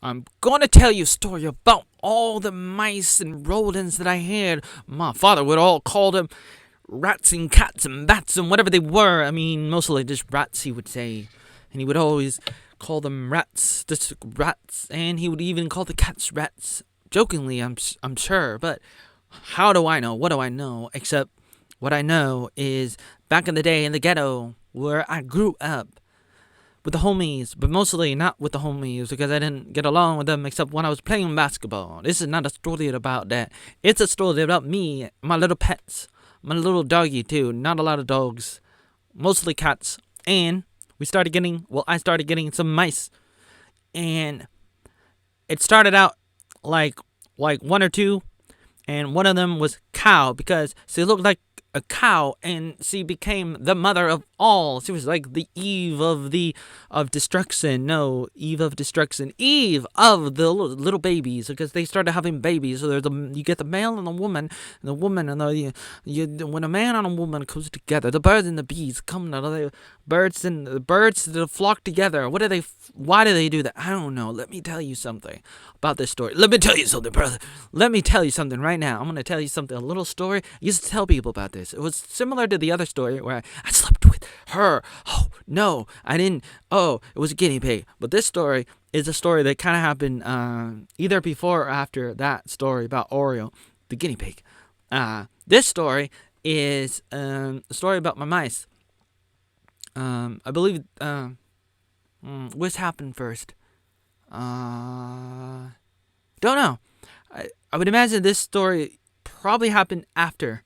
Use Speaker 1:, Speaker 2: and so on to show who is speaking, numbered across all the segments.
Speaker 1: I'm gonna tell you a story about all the mice and rodents that I had. My father would all call them rats and cats and bats and whatever they were. I mean, mostly just rats, he would say. And he would always call them rats, just rats. And he would even call the cats rats. Jokingly, I'm sure. But how do I know? What do I know? Except what I know is back in the day in the ghetto where I grew up, with the homies, but mostly not with the homies because I didn't get along with them except when I was playing basketball. This is not a story about that. It's a story about me, my little pets, my little doggy too. Not a lot of dogs, mostly cats. And I started getting some mice. And it started out like one or two, and one of them was cow because she looked like a cow, and she became the mother of all. She was like the Eve of destruction. No, Eve of destruction. Eve of the little babies, because they started having babies. So you get the male and the woman and when a man and a woman comes together, the birds and the bees come. The birds that flock together. Why do they do that? I don't know. Let me tell you something about this story. Let me tell you something, brother. Let me tell you something right now. I'm gonna tell you something. A little story. I used to tell people about this. It was similar to the other story where I slept with her. Oh, no, I didn't. Oh, it was a guinea pig. But this story is a story that kind of happened either before or after that story about Oreo, the guinea pig. This story is a story about my mice. I believe, what's happened first? Don't know. I would imagine this story probably happened after.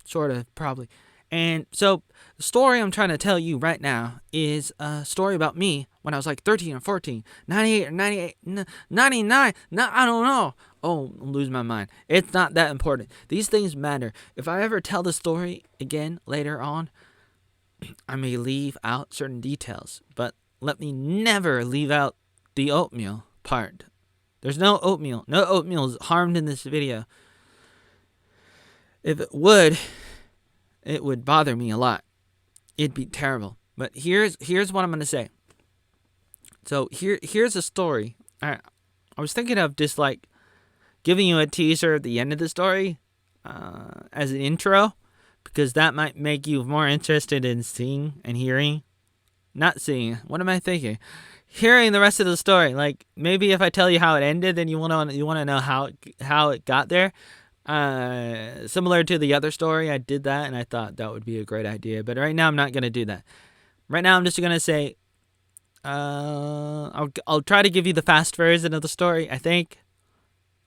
Speaker 1: Sort of, probably. And so, the story I'm trying to tell you right now is a story about me when I was like 13 or 14, 98 or 98, 99, I don't know. Oh, I'm losing my mind. It's not that important. These things matter. If I ever tell the story again later on, I may leave out certain details, but let me never leave out the oatmeal part. There's no oatmeal. No oatmeal is harmed in this video. If it would bother me a lot. It'd be terrible. But here's what I'm going to say. So here's a story. I was thinking of just like giving you a teaser at the end of the story as an intro, because that might make you more interested in seeing and hearing. Not seeing. What am I thinking? Hearing the rest of the story. Like maybe if I tell you how it ended, then you want to know how it got there. Similar to the other story, I did that, and I thought that would be a great idea. But right now, I'm not gonna do that. Right now, I'm just gonna say, I'll try to give you the fast version of the story, I think,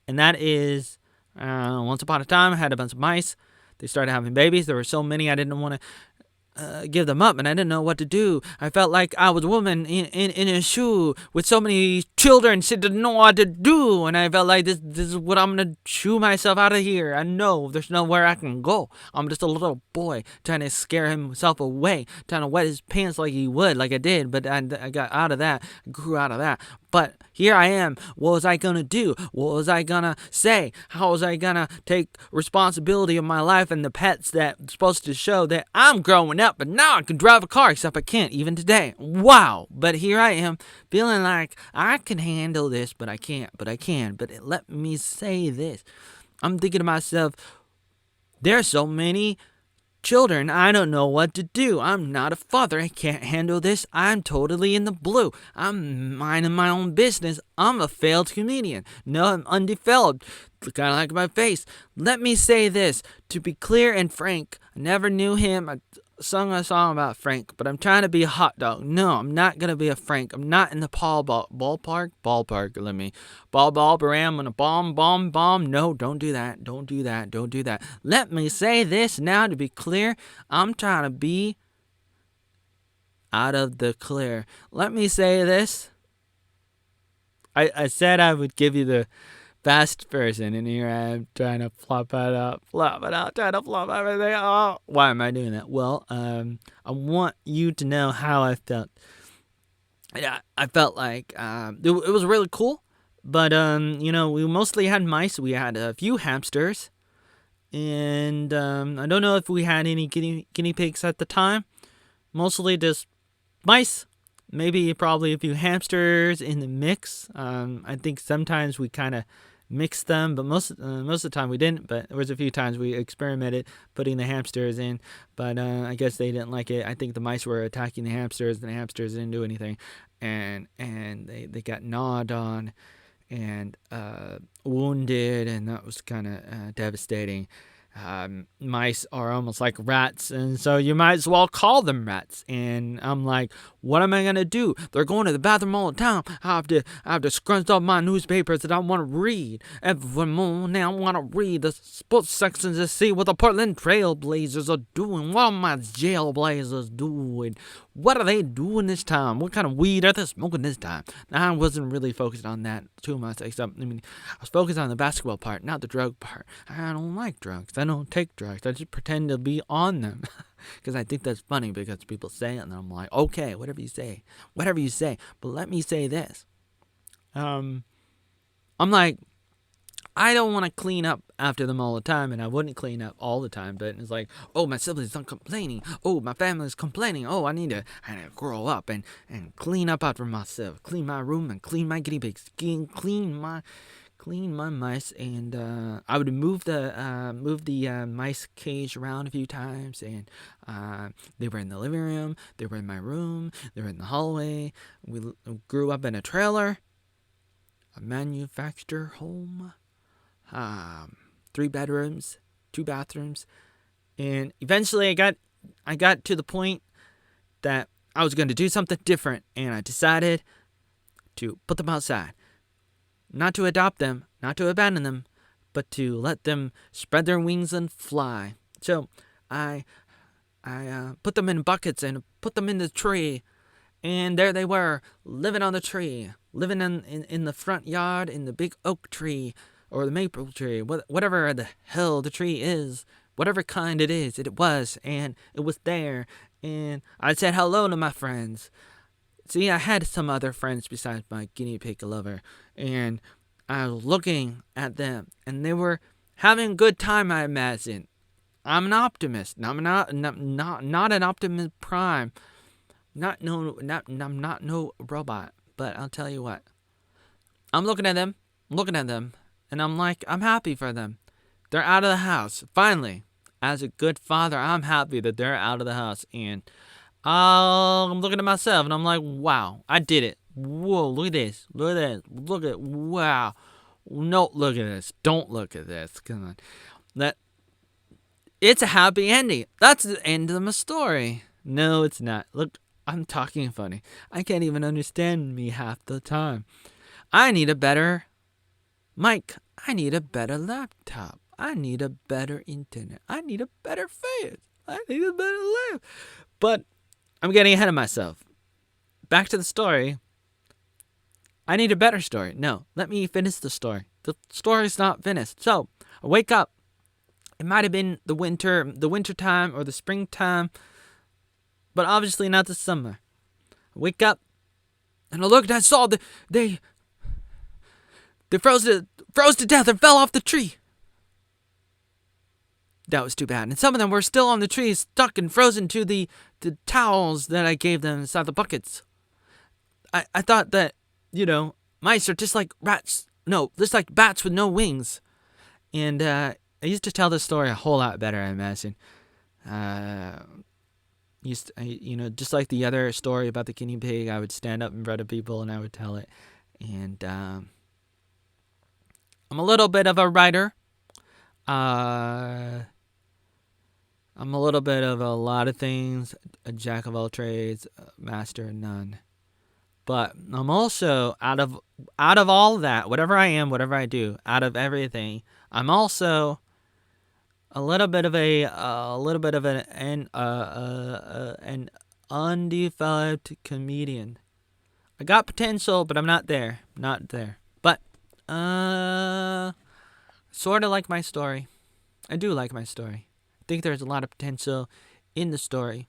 Speaker 1: and that is, once upon a time, I had a bunch of mice. They started having babies. There were so many I didn't want to give them up, and I didn't know what to do. I felt like I was a woman in a shoe with so many children. She didn't know what to do, and I felt like this is what I'm gonna chew myself out of here. I know there's nowhere I can go. I'm just a little boy trying to scare himself away, trying to wet his pants like he would, like I did. But I got out of that, grew out of that. But here I am. What was I gonna do? What was I gonna say? How was I gonna take responsibility of my life and the pets that's supposed to show that I'm growing up, but now I can drive a car, except I can't even today. Wow. But here I am, feeling like I can handle this, but I can't, but I can. But let me say this. I'm thinking to myself, there's so many children, I don't know what to do. I'm not a father. I can't handle this. I'm totally in the blue. I'm minding my own business. I'm a failed comedian. No, I'm undeveloped. Kind of like my face. Let me say this. To be clear and frank, I never knew him. I sung a song about Frank, but I'm trying to be a hot dog. No, I'm not going to be a Frank. I'm not in the ballpark. Let me. Bam, and a bomb. No, don't do that. Don't do that. Let me say this now to be clear. I'm trying to be out of the clear. Let me say this. I said I would give you the fast version, and here I am trying to flop it out, trying to flop everything out. Why am I doing that? Well, I want you to know how I felt. Yeah, I felt like it was really cool, but we mostly had mice. We had a few hamsters, and I don't know if we had any guinea pigs at the time. Mostly just mice maybe probably a few hamsters in the mix. I think sometimes we kind of mixed them, but most of the time we didn't. But there was a few times we experimented putting the hamsters in, but I guess they didn't like it. I think the mice were attacking the hamsters, and the hamsters didn't do anything, and they got gnawed on and wounded, and that was kind of devastating. Mice are almost like rats, and so you might as well call them rats. And I'm like, what am I gonna do? They're going to the bathroom all the time. I have to scrunch up my newspapers that I want to read. Every morning I want to read the sports sections to see what the Portland Trail Blazers are doing. What are my Jailblazers doing? What are they doing this time? What kind of weed are they smoking this time? I wasn't really focused on that too much, except, I was focused on the basketball part, not the drug part. I don't like drugs. I don't take drugs. I just pretend to be on them. Because I think that's funny because people say it, and I'm like, okay, whatever you say. But let me say this. I'm like, I don't want to clean up after them all the time, and I wouldn't clean up all the time, but it's like, oh, my siblings are complaining. Oh, my family's complaining. Oh, I need to grow up and clean up after myself. Clean my room and clean my guinea pigs. Clean my mice, and I would move the mice cage around a few times, and they were in the living room, they were in my room, they were in the hallway. We grew up in a trailer, a manufactured home. 3 bedrooms, 2 bathrooms, and eventually I got to the point that I was going to do something different, and I decided to put them outside. Not to adopt them, not to abandon them, but to let them spread their wings and fly. So I put them in buckets and put them in the tree, and there they were, living on the tree, living in the front yard, in the big oak tree, or the maple tree, whatever the hell the tree is, whatever kind it is, it was, and it was there, and I said hello to my friends. See, I had some other friends besides my guinea pig lover, and I was looking at them, and they were having a good time, I imagine. I'm an optimist. I'm not an Optimus Prime. I'm not no robot, but I'll tell you what. I'm looking at them, and I'm like, I'm happy for them. They're out of the house. Finally, as a good father, I'm happy that they're out of the house. And I'm looking at myself, and I'm like, wow, I did it. Whoa, look at this. Wow. No, look at this. Don't look at this. Come on. It's a happy ending. That's the end of my story. No, it's not. Look, I'm talking funny. I can't even understand me half the time. I need a better mic. I need a better laptop. I need a better internet. I need a better face. I need a better life. But I'm getting ahead of myself. Back to the story. I need a better story. No, let me finish the story. The story's not finished. So, I wake up. It might have been the winter time or the springtime, but obviously not the summer. I wake up, and I looked, and I saw they froze to death and fell off the tree. That was too bad. And some of them were still on the tree, stuck and frozen to the towels that I gave them inside the buckets. I thought that, mice are just like rats. No, just like bats with no wings. And I used to tell this story a whole lot better, I imagine. Just like the other story about the guinea pig, I would stand up in front of people and I would tell it. And I'm a little bit of a writer. I'm a little bit of a lot of things, a jack of all trades, master of none. But I'm also out of all that, whatever I am, whatever I do, out of everything, I'm also a little bit of an undeveloped comedian. I got potential, but I'm not there. But sort of like my story. I do like my story. I think there's a lot of potential in the story.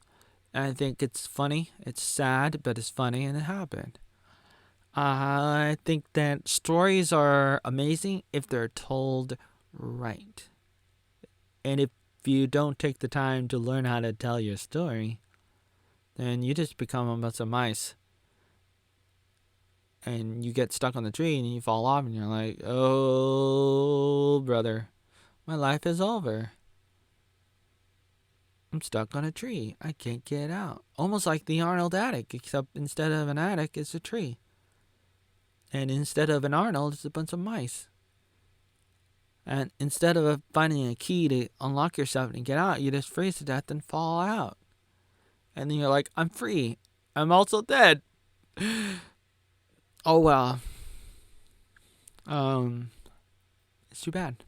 Speaker 1: I think it's funny. It's sad, but it's funny, and it happened. I think that stories are amazing if they're told right. And if you don't take the time to learn how to tell your story, then you just become a bunch of mice and you get stuck on the tree and you fall off and you're like, oh, brother, my life is over. I'm stuck on a tree. I can't get out. Almost like the Arnold attic, except instead of an attic, it's a tree. And instead of an Arnold, it's a bunch of mice. And instead of finding a key to unlock yourself and get out, you just freeze to death and fall out. And then you're like, I'm free. I'm also dead. Oh, well. It's too bad.